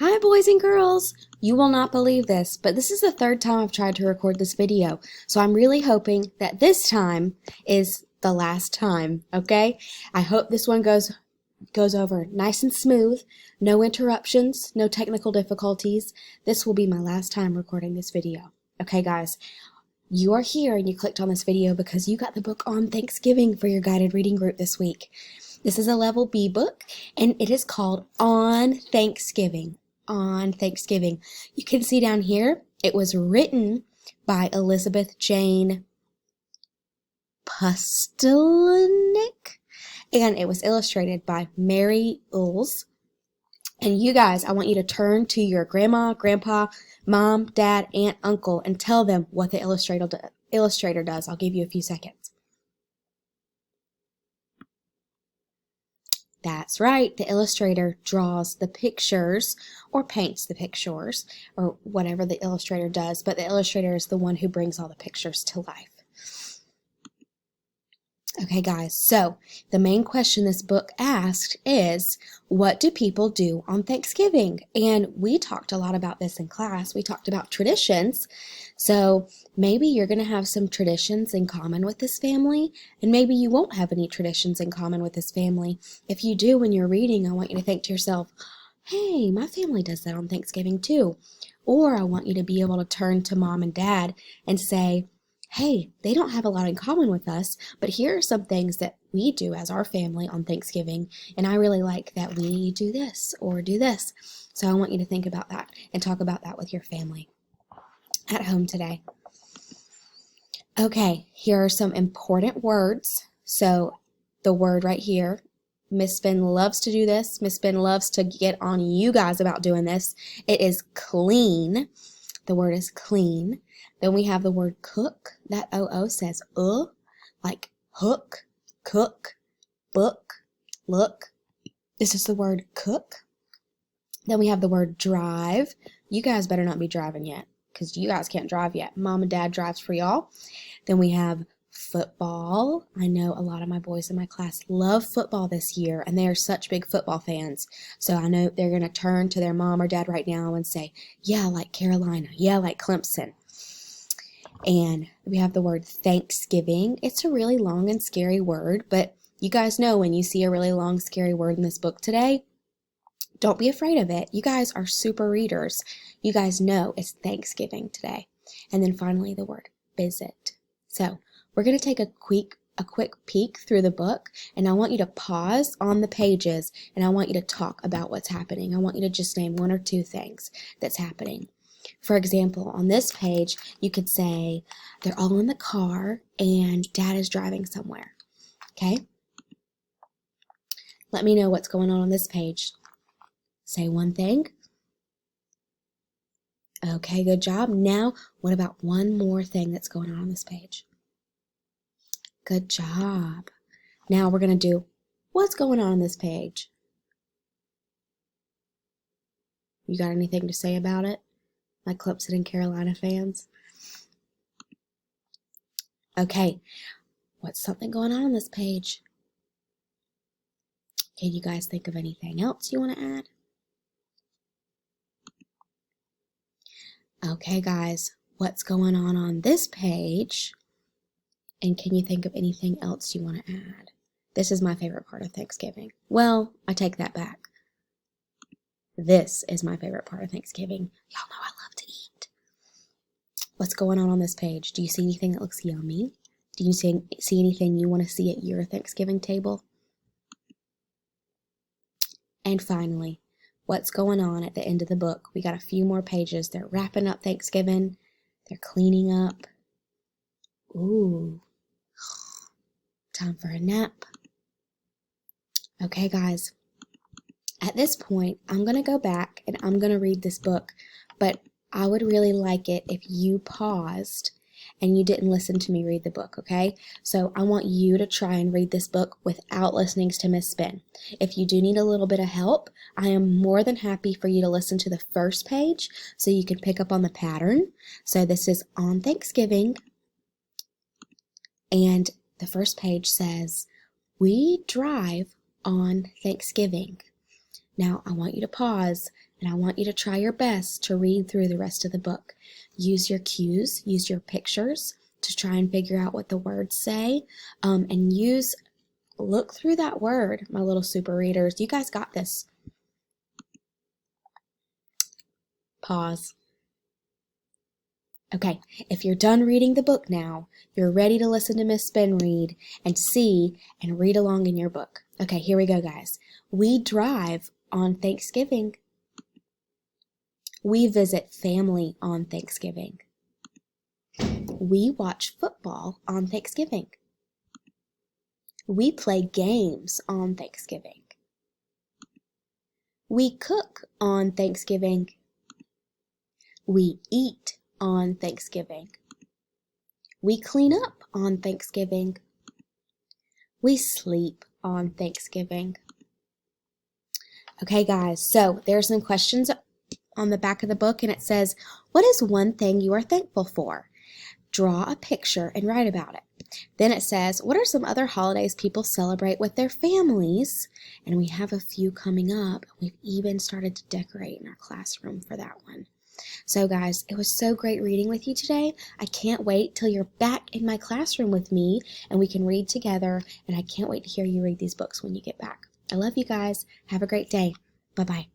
Hi boys and girls! You will not believe this, but this is the third time I've tried to record this video, so I'm really hoping that this time is the last time, okay? I hope this one goes over nice and smooth, no interruptions, no technical difficulties. This will be my last time recording this video. Okay guys, you are here and you clicked on this video because you got the book on Thanksgiving for your guided reading group this week. This is a level B book and it is called On Thanksgiving. On Thanksgiving. You can see down here, it was written by Elizabeth Jane Pustulnik, and it was illustrated by Mary Ulls. And you guys, I want you to turn to your grandma, grandpa, mom, dad, aunt, uncle, and tell them what the illustrator does. I'll give you a few seconds. That's right, the illustrator draws the pictures or paints the pictures or whatever the illustrator does, but the illustrator is the one who brings all the pictures to life. Okay guys, so the main question this book asked is, what do people do on Thanksgiving? And we talked a lot about this in class. We talked about traditions. So maybe you're going to have some traditions in common with this family, and maybe you won't have any traditions in common with this family. If you do, when you're reading, I want you to think to yourself, hey, my family does that on Thanksgiving too. Or I want you to be able to turn to mom and dad and say, hey, they don't have a lot in common with us, but here are some things that we do as our family on Thanksgiving, and I really like that we do this or do this. So I want you to think about that and talk about that with your family at home today. Okay, here are some important words. So the word right here, Miss Finn loves to do this. Miss Finn loves to get on you guys about doing this. It is clean. The word is clean. Then we have the word cook. That O-O says like hook, cook, book, look. This is the word cook. Then we have the word drive. You guys better not be driving yet because you guys can't drive yet. Mom and dad drives for y'all. Then we have football. I know a lot of my boys in my class love football this year, and they are such big football fans. So I know they're going to turn to their mom or dad right now and say, yeah, like Carolina. Yeah, like Clemson. And we have the word Thanksgiving. It's a really long and scary word, but you guys know when you see a really long, scary word in this book today, don't be afraid of it. You guys are super readers. You guys know it's Thanksgiving today. And then finally the word visit. So we're going to take a quick peek through the book, and I want you to pause on the pages, and I want you to talk about what's happening. I want you to just name one or two things that's happening. For example, on this page, you could say they're all in the car and dad is driving somewhere. Okay? Let me know what's going on this page. Say one thing. Okay, good job. Now, what about one more thing that's going on this page? Good job. Now we're going to do what's going on this page. You got anything to say about it? My Clemson and Carolina fans. Okay, what's something going on this page? Can you guys think of anything else you want to add? Okay, guys, what's going on this page? And can you think of anything else you want to add? This is my favorite part of Thanksgiving. Well, I take that back. This is my favorite part of Thanksgiving. Y'all know I love to eat. What's going on this page? Do you see anything that looks yummy? Do you see anything you want to see at your Thanksgiving table? And finally, what's going on at the end of the book? We got a few more pages. They're wrapping up Thanksgiving. They're cleaning up. Ooh, time for a nap. Okay, guys. At this point, I'm going to go back and I'm going to read this book, but I would really like it if you paused and you didn't listen to me read the book, okay? So I want you to try and read this book without listening to Miss Finn. If you do need a little bit of help, I am more than happy for you to listen to the first page so you can pick up on the pattern. So this is On Thanksgiving, and the first page says, we drive on Thanksgiving. Now, I want you to pause and I want you to try your best to read through the rest of the book. Use your cues, use your pictures to try and figure out what the words say, and look through that word, my little super readers. You guys got this. Pause. Okay, if you're done reading the book now, you're ready to listen to Miss Ben read and see and read along in your book. Okay, here we go, guys. We drive on Thanksgiving. We visit family on Thanksgiving. We watch football on Thanksgiving. We play games on Thanksgiving. We cook on Thanksgiving. We eat on Thanksgiving. We clean up on Thanksgiving. We sleep on Thanksgiving. Okay, guys, so there's some questions on the back of the book, and it says, what is one thing you are thankful for? Draw a picture and write about it. Then it says, what are some other holidays people celebrate with their families? And we have a few coming up. We've even started to decorate in our classroom for that one. So guys, it was so great reading with you today. I can't wait till you're back in my classroom with me and we can read together. And I can't wait to hear you read these books when you get back. I love you guys. Have a great day. Bye-bye.